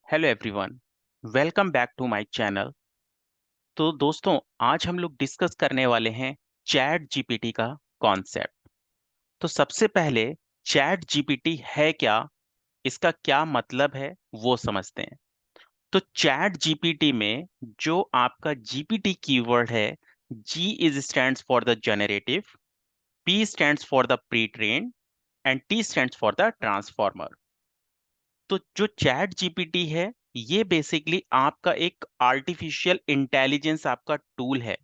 Hello everyone, welcome back to my channel. तो दोस्तों, आज हम लोग डिस्कस करने वाले हैं चैट जीपीटी का कॉन्सेप्ट। तो सबसे पहले चैट जीपीटी है क्या, इसका क्या मतलब है वो समझते हैं। तो चैट जीपीटी में जो आपका जीपीटी कीवर्ड है, G is stands for the generative, P stands for the pre trained and T stands for the transformer. तो जो चैट जीपीटी है, ये बेसिकली आपका एक आर्टिफिशियल इंटेलिजेंस आपका टूल है,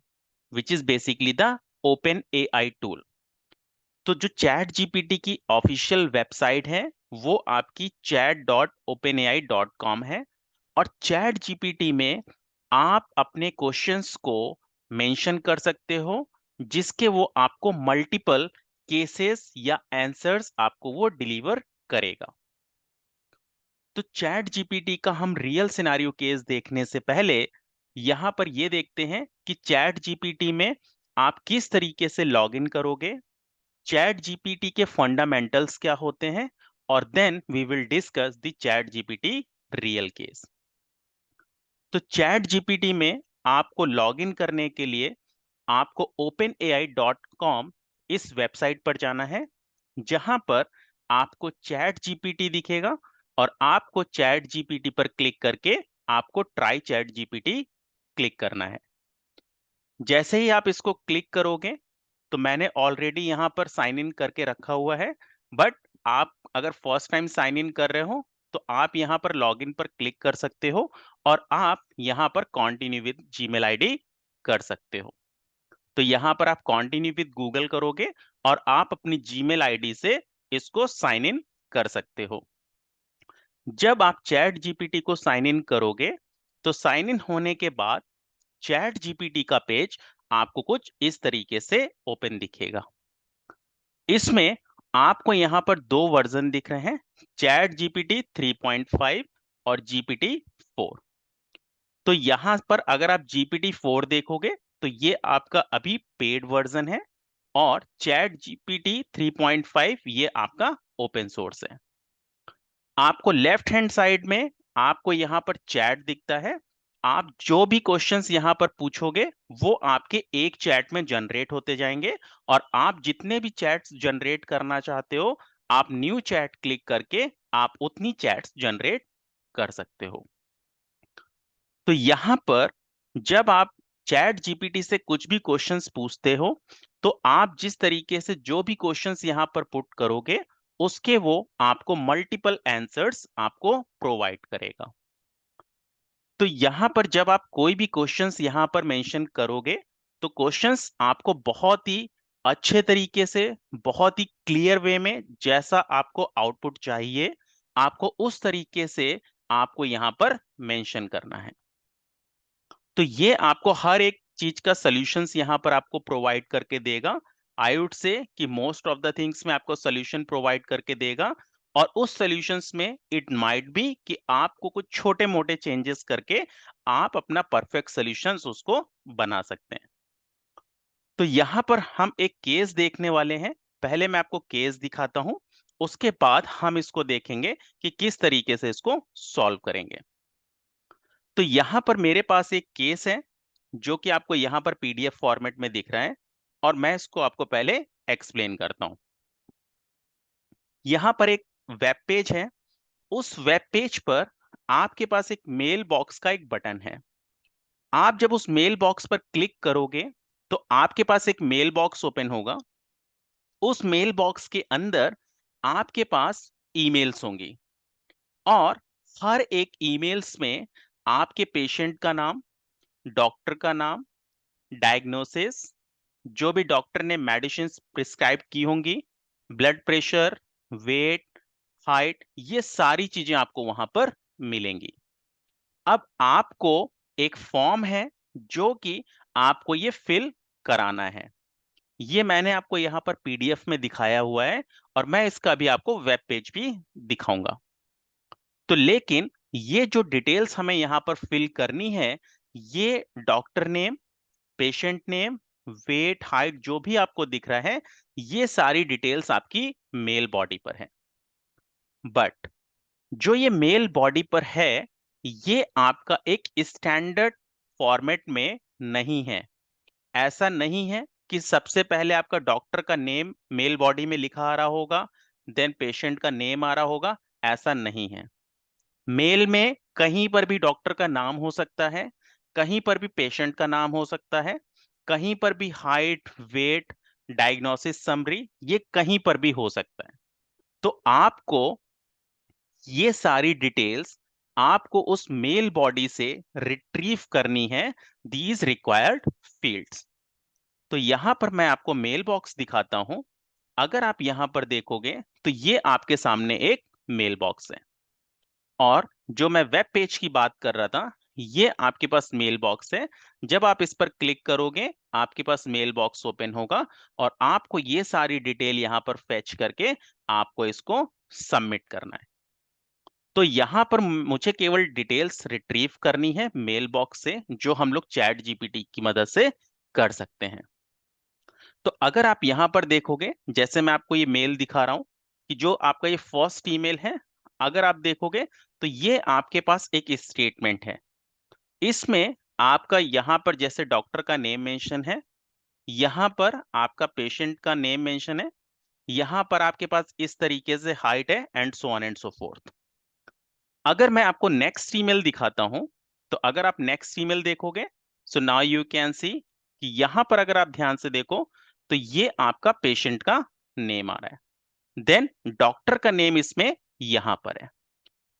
which is basically the open AI tool. तो जो चैट जीपीटी की ऑफिशियल वेबसाइट है, वो आपकी chat.openai.com है। और चैट जीपीटी में आप अपने क्वेश्चंस को मेंशन कर सकते हो, जिसके वो आपको मल्टीपल केसेस या आंसर्स आपको वो डिलीवर करेगा। तो चैट जीपीटी का हम रियल सिनारियो केस देखने से पहले यहां पर ये देखते हैं कि चैट जीपीटी में आप किस तरीके से लॉगिन करोगे, चैट जीपीटी के फंडामेंटल्स क्या होते हैं, और then we will discuss the chat GPT real case. तो चैट जीपीटी में आपको लॉगिन करने के लिए आपको openai.com इस वेबसाइट पर जाना है, जहां पर आपको चैट जीपीटी दिखेगा और आपको चैट जीपीटी पर क्लिक करके आपको ट्राई चैट जीपीटी क्लिक करना है। जैसे ही आप इसको क्लिक करोगे, तो मैंने ऑलरेडी यहाँ पर साइन इन करके रखा हुआ है, बट आप अगर फर्स्ट टाइम साइन इन कर रहे हो तो आप यहाँ पर लॉगिन पर क्लिक कर सकते हो और आप यहाँ पर कंटिन्यू विद जीमेल आईडी कर सकते हो। तो यहाँ पर आप कंटिन्यू विद गूगल करोगे और आप अपनी जीमेल आईडी से इसको साइन इन कर सकते हो। जब आप चैट जीपीटी को साइन इन करोगे, तो साइन इन होने के बाद चैट जीपीटी का पेज आपको कुछ इस तरीके से ओपन दिखेगा। इसमें आपको यहाँ पर दो वर्जन दिख रहे हैं, चैट जीपीटी 3.5 और जीपीटी 4। तो यहाँ पर अगर आप जीपीटी 4 देखोगे, तो ये आपका अभी पेड वर्जन है, और चैट जीपीटी 3.5 ये आपका ओपन सोर्स है। आपको लेफ्ट हैंड साइड में आपको यहाँ पर चैट दिखता है। आप जो भी क्वेश्चंस यहाँ पर पूछोगे, वो आपके एक चैट में जनरेट होते जाएंगे, और आप जितने भी चैट्स जनरेट करना चाहते हो, आप न्यू चैट क्लिक करके आप उतनी चैट्स जनरेट कर सकते हो। तो यहाँ पर जब आप चैट जीपीटी से कुछ भी क्वेश्चंस पूछते हो, तो आप जिस तरीके से जो भी क्वेश्चंस यहाँ पर पुट करोगे, उसके वो आपको मल्टीपल आंसर्स आपको प्रोवाइड करेगा। तो यहाँ पर जब आप कोई भी क्वेश्चंस यहाँ पर मेंशन करोगे, तो क्वेश्चंस आपको बहुत ही अच्छे तरीके से, बहुत ही क्लियर वे में, जैसा आपको आउटपुट चाहिए, आपको उस तरीके से आपको यहाँ पर मेंशन करना है। तो ये आपको हर एक चीज का सॉल्यूशंस यहाँ पर आपको प्रोवाइड करके देगा। आई वुड से कि मोस्ट ऑफ द थिंग्स में आपको सॉल्यूशन प्रोवाइड करके देगा, और उस सॉल्यूशंस में इट माइट बी कि आपको कुछ छोटे मोटे चेंजेस करके आप अपना परफेक्ट सॉल्यूशंस उसको बना सकते हैं। तो यहाँ पर हम एक केस देखने वाले हैं। पहले मैं आपको केस दिखाता हूँ, उसके बाद हम इसको देखेंगे कि किस तरीके से इसको सॉल्व करेंगे। तो यहाँ पर मेरे पास एक केस है, जो कि आपको यहाँ पर पीडीएफ फॉर्मेट में दिख रहा है, और मैं इसको आपको पहले एक्सप्लेन करता हूँ। यहाँ पर एक वेब पेज है। उस वेब पेज पर आपके पास एक मेल बॉक्स का एक बटन है। आप जब उस मेल बॉक्स पर क्लिक करोगे, तो आपके पास एक मेल बॉक्स ओपन होगा। उस मेल बॉक्स के अंदर आपके पास ईमेल्स होंगी, और हर एक ईमेल्स में आपके पेशेंट का नाम, डॉक्टर का नाम, डायग्नोसिस, जो भी डॉक्टर ने मेडिसिन प्रिस्क्राइब की होंगी, ब्लड प्रेशर, वेट, हाइट, ये सारी चीजें आपको वहां पर मिलेंगी। अब आपको एक फॉर्म है, जो कि आपको ये फिल कराना है। ये मैंने आपको यहाँ पर पीडीएफ में दिखाया हुआ है, और मैं इसका भी आपको वेब पेज भी दिखाऊंगा। तो लेकिन ये जो डिटेल्स हमें यहाँ पर फिल करनी है, ये doctor name, patient name, weight, height, जो भी आपको दिख रहा है, ये सारी डिटेल्स आपकी मेल बॉडी पर है। बट जो ये मेल बॉडी पर है, ये आपका एक स्टैंडर्ड फॉर्मेट में नहीं है। ऐसा नहीं है कि सबसे पहले आपका डॉक्टर का नेम मेल बॉडी में लिखा आ रहा होगा, देन पेशेंट का नेम आ रहा होगा। ऐसा नहीं है। मेल में कहीं पर भी डॉक्टर का नाम हो सकता है, कहीं पर भी पेशेंट का नाम हो सकता है, कहीं पर भी हाइट, वेट, डायग्नोसिस समरी, ये कहीं पर भी हो सकता है। तो आपको ये सारी डिटेल्स आपको उस मेल बॉडी से रिट्रीव करनी है, दीज रिक्वायर्ड फील्ड्स। तो यहां पर मैं आपको मेल बॉक्स दिखाता हूं। अगर आप यहां पर देखोगे तो ये आपके सामने एक मेल बॉक्स है, और जो मैं वेब पेज की बात कर रहा था, ये आपके पास मेल बॉक्स है। जब आप इस पर क्लिक करोगे आपके पास मेल बॉक्स ओपन होगा, और आपको ये सारी डिटेल यहां पर फेच करके आपको इसको सबमिट करना है। तो यहां पर मुझे केवल डिटेल्स रिट्रीव करनी है मेल बॉक्स से, जो हम लोग चैट जीपीटी की मदद से कर सकते हैं। तो अगर आप यहां पर देखोगे, जैसे मैं आपको ये मेल दिखा रहा हूं कि जो आपका ये फर्स्ट ईमेल है, अगर आप देखोगे तो ये आपके पास एक स्टेटमेंट है। इसमें आपका यहां पर जैसे डॉक्टर का नेम मेंशन है, यहां पर आपका पेशेंट का नेम मेंशन है, यहां पर आपके पास इस तरीके से हाइट है, and so on and so fourth. अगर मैं आपको नेक्स्ट ईमेल दिखाता हूं, तो अगर आप नेक्स्ट ईमेल देखोगे, so now you can see कि यहां पर अगर आप ध्यान से देखो तो ये आपका पेशेंट का नेम आ रहा है, देन डॉक्टर का नेम इसमें यहां पर है।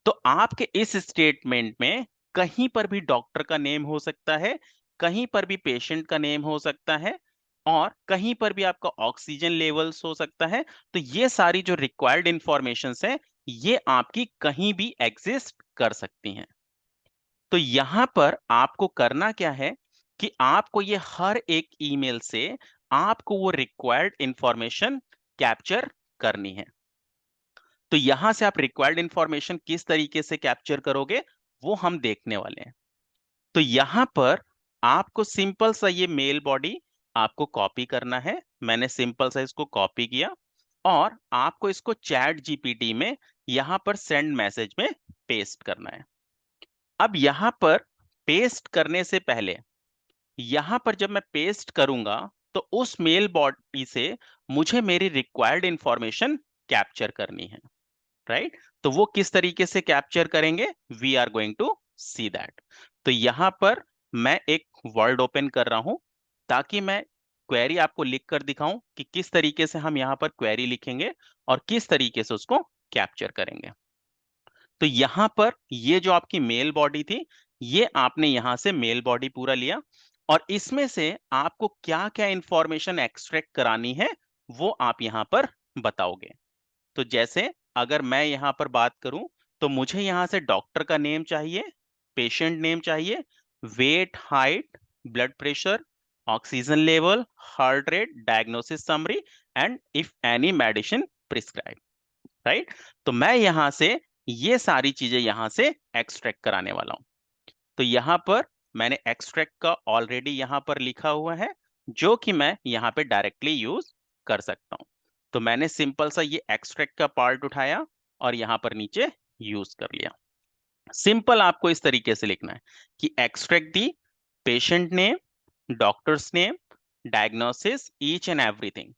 तो आपके इस स्टेटमेंट में कहीं पर भी डॉक्टर का नेम हो सकता है, कहीं पर भी पेशेंट का नेम हो सकता है, और कहीं पर भी आपका ऑक्सीजन लेवल्स हो सकता है। तो ये सारी जो रिक्वायर्ड इंफॉर्मेशंस है, ये आपकी कहीं भी एग्जिस्ट कर सकती हैं। तो यहां पर आपको करना क्या है कि आपको ये हर एक ईमेल से आपको वो रिक्वायर्ड इंफॉर्मेशन कैप्चर करनी है। तो यहां से आप रिक्वायर्ड इंफॉर्मेशन किस तरीके से कैप्चर करोगे, वो हम देखने वाले हैं। तो यहां पर आपको सिंपल सा ये मेल बॉडी आपको कॉपी करना है। मैंने सिंपल सा इसको कॉपी किया, और आपको इसको चैट जीपीटी में यहां पर सेंड मैसेज में पेस्ट करना है। अब यहां पर पेस्ट करने से पहले, यहां पर जब मैं पेस्ट करूंगा, तो उस मेल बॉडी से मुझे मेरी रिक्वायर्ड इंफॉर्मेशन कैप्चर करनी है, राइट? तो वो किस तरीके से कैप्चर करेंगे, we are going to see that. तो यहां पर मैं एक वर्ड ओपन कर रहा हूं, ताकि मैं क्वेरी आपको लिख कर दिखाऊं कि किस तरीके से हम यहां पर क्वेरी लिखेंगे और किस तरीके से उसको कैप्चर करेंगे। तो यहां पर ये जो आपकी मेल बॉडी थी, ये आपने यहां से मेल बॉडी पूरा लिया, और इसमें से आपको क्या क्या इंफॉर्मेशन एक्सट्रैक्ट करानी है, वो आप यहां पर बताओगे। तो जैसे अगर मैं यहां पर बात करूं, तो मुझे यहां से डॉक्टर का नेम चाहिए, पेशेंट नेम चाहिए, weight, height, blood pressure, oxygen level, heart rate, diagnosis summary, and if any medicine prescribe, right? तो मैं यहां से ये सारी चीजें यहां से एक्सट्रैक्ट कराने वाला हूं। तो यहां पर मैंने एक्सट्रैक्ट का ऑलरेडी यहां पर लिखा हुआ है, जो कि मैं यहां पे डायरेक्टली यूज कर सकता हूं। तो मैंने सिंपल सा ये एक्सट्रैक्ट का पार्ट उठाया और यहां पर नीचे यूज कर लिया। सिंपल आपको इस तरीके से लिखना है कि extract the patient name, doctors name, diagnosis, each and everything.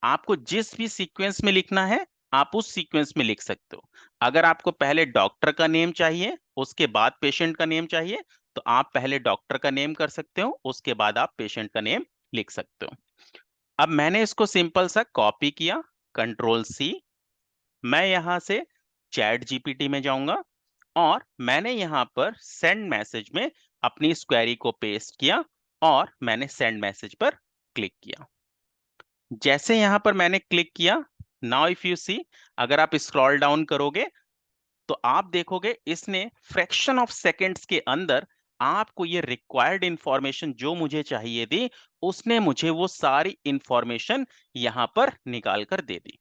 आपको जिस भी सीक्वेंस में लिखना है, आप उस सीक्वेंस में लिख सकते हो। अगर आपको पहले डॉक्टर का नेम चाहिए, उसके बाद पेशेंट का नेम चाहिए, तो आप पहले डॉक्टर का नेम कर सकते हो, उसके बाद आप पेशेंट का नेम लिख सकते हो। अब मैंने इसको सिंपल सा कॉपी किया, कंट्रोल सी। मैं यहां से चैट जीपीटी में जाऊंगा, और मैंने यहां पर सेंड मैसेज में अपनी इस क्वेरी को पेस्ट किया, और मैंने सेंड मैसेज पर क्लिक किया। जैसे यहां पर मैंने क्लिक किया, नाउ इफ यू सी, अगर आप स्क्रॉल डाउन करोगे, तो आप देखोगे इसने फ्रैक्शन ऑफ सेकंड्स के अंदर आपको ये रिक्वायर्ड इंफॉर्मेशन जो मुझे चाहिए थी, उसने मुझे वो सारी इंफॉर्मेशन यहां पर निकाल कर दे दी।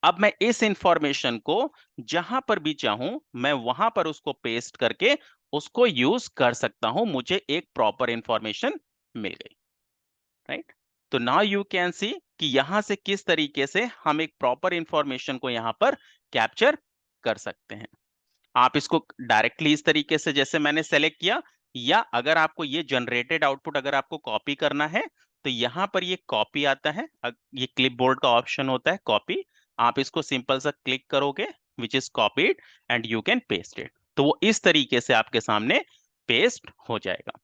अब मैं इस इंफॉर्मेशन को जहां पर भी चाहूं, मैं वहां पर उसको पेस्ट करके उसको यूज कर सकता हूं। मुझे एक प्रॉपर इंफॉर्मेशन मिल गई, राइट? तो नाउ यू कैन सी कि यहां से किस तरीके से हम एक प्रॉपर इंफॉर्मेशन को यहां पर कैप्चर कर सकते हैं। आप इसको डायरेक्टली इस तरीके से जैसे मैंने सेलेक्ट किया, या अगर आपको ये जनरेटेड आउटपुट अगर आपको कॉपी करना है तो यहाँ पर ये कॉपी आता है, ये क्लिपबोर्ड का ऑप्शन होता है कॉपी, आप इसको सिंपल सा क्लिक करोगे which is copied and you can paste it, तो वो इस तरीके से आपके सामने पेस्ट हो जाएगा।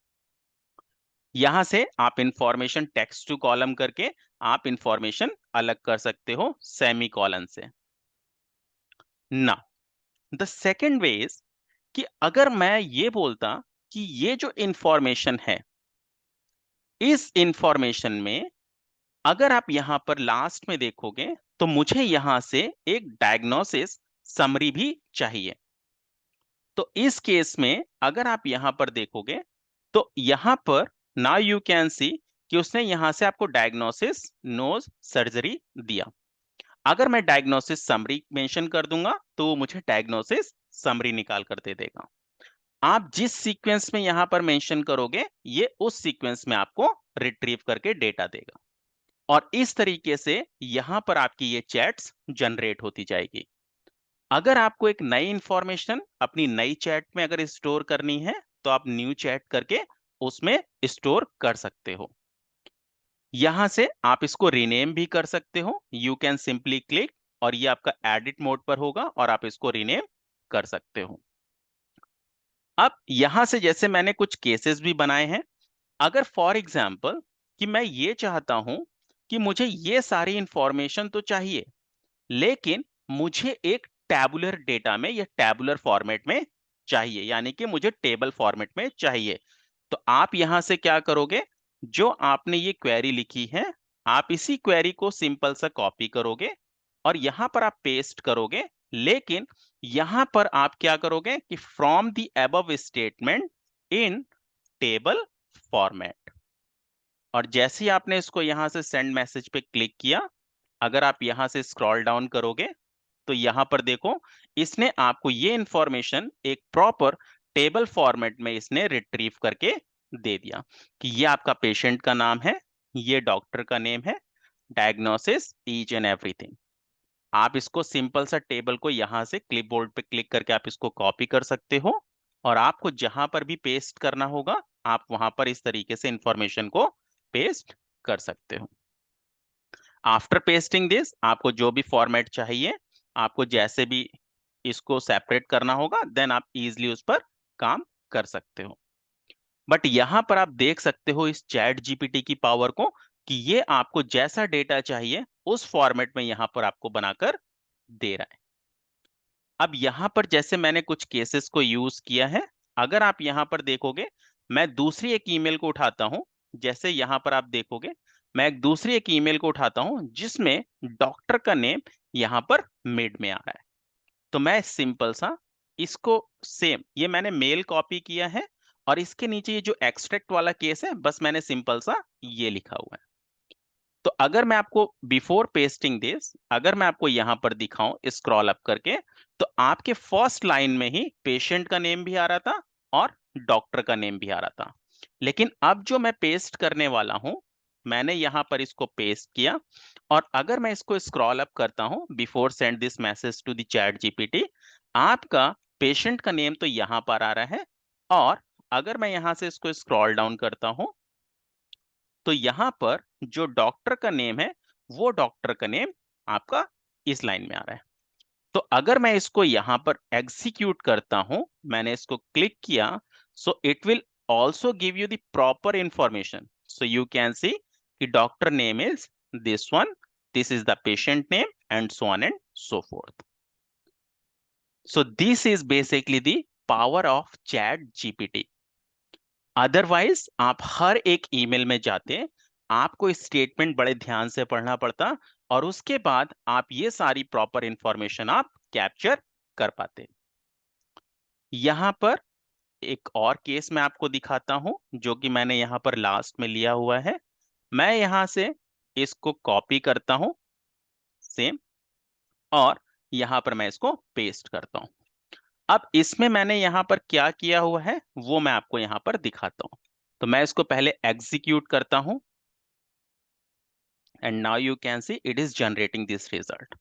यहां से आप इंफॉर्मेशन टेक्स्ट टू कॉलम करके आप इंफॉर्मेशन अलग कर सकते हो सेमी कॉलन से। ना द सेकेंड वे इज कि अगर मैं ये बोलता कि ये जो इंफॉर्मेशन है, इस इंफॉर्मेशन में अगर आप यहां पर लास्ट में देखोगे तो मुझे यहां से एक डायग्नोसिस समरी भी चाहिए। तो इस केस में अगर आप यहां पर देखोगे तो यहां पर नाउ यू कैन सी कि उसने यहां से आपको डायग्नोसिस नोज सर्जरी दिया। अगर मैं डायग्नोसिस समरी मेंशन कर दूंगा तो वो मुझे डायग्नोसिस समरी निकाल कर दे देगा। आप जिस सीक्वेंस में यहां पर मेंशन करोगे ये उस सीक्वेंस में आपको रिट्रीव करके डेटा देगा, और इस तरीके से यहां पर आपकी ये चैट्स जनरेट होती जाएगी। अगर आपको एक नई इंफॉर्मेशन अपनी नई चैट में अगर स्टोर करनी है तो आप न्यू चैट करके उसमें स्टोर कर सकते हो। यहां से आप इसको रीनेम भी कर सकते हो, यू कैन सिंपली क्लिक और ये आपका एडिट मोड पर होगा और आप इसको रीनेम कर सकते हो। अब यहां से जैसे मैंने कुछ केसेस भी बनाए हैं, अगर फॉर एग्जाम्पल कि मैं ये चाहता हूं कि मुझे ये सारी इंफॉर्मेशन तो चाहिए लेकिन मुझे एक टैबुलर डेटा में या टैबुलर फॉर्मेट में चाहिए, यानी कि मुझे टेबल फॉर्मेट में चाहिए, तो आप यहां से क्या करोगे, जो आपने ये क्वेरी लिखी है आप इसी क्वेरी को सिंपल सा कॉपी करोगे और यहां पर आप पेस्ट करोगे, लेकिन यहां पर आप क्या करोगे कि from the above statement in table format. और जैसे ही आपने इसको यहां से सेंड मैसेज पे क्लिक किया, अगर आप यहां से स्क्रॉल डाउन करोगे तो यहां पर देखो इसने आपको ये इंफॉर्मेशन एक प्रॉपर टेबल फॉर्मेट में इसने रिट्रीव करके दे दिया कि ये आपका पेशेंट का नाम है, ये डॉक्टर का नेम है, डायग्नोसिस ईच एंड एवरीथिंग। आप इसको सिंपल सा टेबल को यहां से क्लिपबोर्ड पे क्लिक करके आप इसको कॉपी कर सकते हो, और आपको जहां पर भी पेस्ट करना होगा आप वहां पर इस तरीके से इंफॉर्मेशन को पेस्ट कर सकते हो। आफ्टर पेस्टिंग दिस आपको जो भी फॉर्मेट चाहिए, आपको जैसे भी इसको सेपरेट करना होगा, देन आप इजीली उस पर काम कर सकते हो। बट यहां पर आप देख सकते हो इस चैट जीपीटी की पावर को कि ये आपको जैसा डेटा चाहिए उस फॉर्मेट में यहां पर आपको बनाकर दे रहा है। अब यहां पर जैसे मैंने कुछ केसेस को यूज किया है, अगर आप यहां पर देखोगे मैं दूसरी एक ईमेल को उठाता हूं, जैसे यहां पर आप देखोगे मैं एक दूसरी एक ईमेल को उठाता हूं जिसमें डॉक्टर का नेम यहां पर मिड में आ रहा है, तो मैं सिंपल सा इसको सेम ये मैंने मेल कॉपी किया है और इसके नीचे ये जो एक्सट्रैक्ट वाला केस है बस मैंने सिंपल सा ये लिखा हुआ है। तो अगर मैं आपको बिफोर पेस्टिंग दिस अगर मैं आपको यहां पर दिखाऊं स्क्रॉल अप करके, तो आपके फर्स्ट लाइन में ही पेशेंट का नेम भी आ रहा था और डॉक्टर का नेम भी आ रहा था। लेकिन अब जो मैं पेस्ट करने वाला हूं, मैंने यहां पर इसको पेस्ट किया और अगर मैं इसको स्क्रॉल अप करता हूं before send this message to the chat GPT, आपका पेशेंट का नेम तो यहां पर आ रहा है, और अगर मैं यहां से इसको स्क्रॉल डाउन करता हूं तो यहां पर जो डॉक्टर का नेम है वो डॉक्टर का नेम आपका इस लाइन में आ रहा है। तो अगर मैं इसको यहां पर एग्जीक्यूट करता हूं, मैंने इसको क्लिक किया, so it will also give you the proper information, so you can see कि doctor name is this one, this is the patient name and so on and so forth. So this is basically the power of chat GPT. Otherwise आप हर एक email में जाते आपको statement बड़े ध्यान से पढ़ना पड़ता और उसके बाद आप ये सारी प्रॉपर इंफॉर्मेशन आप कैप्चर कर पाते। यहां पर एक और केस मैं आपको दिखाता हूं जो कि मैंने यहां पर लास्ट में लिया हुआ है। मैं यहां से इसको कॉपी करता हूं सेम, और यहां पर मैं इसको पेस्ट करता हूं। अब इसमें मैंने यहां पर क्या किया हुआ है वो मैं आपको यहां पर दिखाता हूं। तो मैं इसको पहले एग्जीक्यूट करता हूं and now you can see it is generating this result.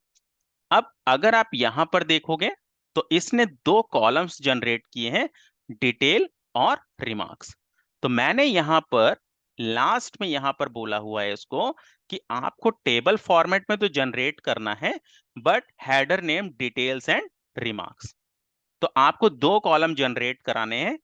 अब अगर आप यहां पर देखोगे तो इसने दो कॉलम्स जनरेट किए हैं, डिटेल और रिमार्क्स। तो मैंने यहां पर लास्ट में यहां पर बोला हुआ है इसको कि आपको टेबल फॉर्मेट में तो जनरेट करना है, but header name details and remarks. तो आपको दो कॉलम जनरेट कराने हैं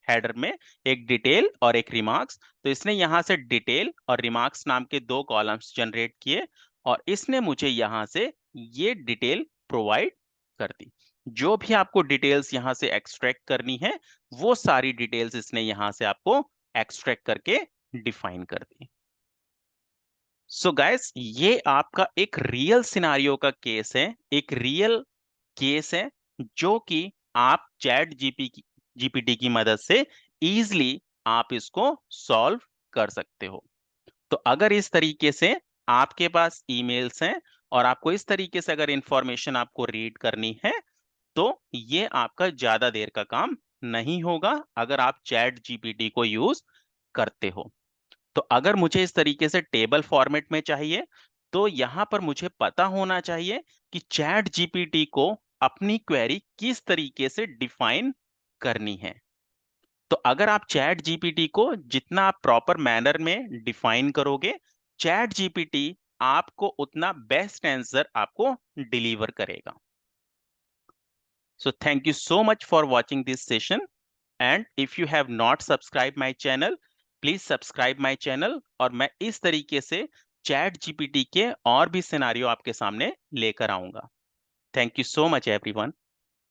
हेडर में, एक डिटेल और एक रिमार्क्स। तो इसने यहां से डिटेल और रिमार्क्स नाम के दो कॉलम्स जनरेट किए, और इसने मुझे यहां से ये डिटेल प्रोवाइड कर दी। जो भी आपको डिटेल्स यहां से एक्सट्रैक्ट करनी है, वो सारी डिटेल्स इसने यहां से आपको एक्सट्रैक्ट करके डिफाइन कर दी। सो गाइस, ये आपका एक रियल सिनारियो का केस है, एक रियल केस है जो कि आप चैट जीपीटी की मदद से इजीली आप इसको सॉल्व कर सकते हो। तो अगर इस तरीके से आपके पास ईमेल्स हैं और आपको इस तरीके से अगर इंफॉर्मेशन आपको रीड करनी है, तो ये आपका ज्यादा देर का काम नहीं होगा अगर आप चैट जीपीटी को यूज करते हो। तो अगर मुझे इस तरीके से टेबल फॉर्मेट में चाहिए, तो यहां पर मुझे पता होना चाहिए कि चैट जीपीटी को अपनी क्वेरी किस तरीके से डिफाइन करनी है। तो अगर आप चैट जीपीटी को जितना आप प्रॉपर मैनर में डिफाइन करोगे, चैट जीपीटी आपको उतना बेस्ट आंसर आपको डिलीवर करेगा। So thank you so much for watching this session, and if you have not subscribe my channel, please subscribe my channel. और मैं इस तरीके से चैट जीपीटी के और भी सिनारियो आपके सामने लेकर आऊंगा। Thank you so much everyone.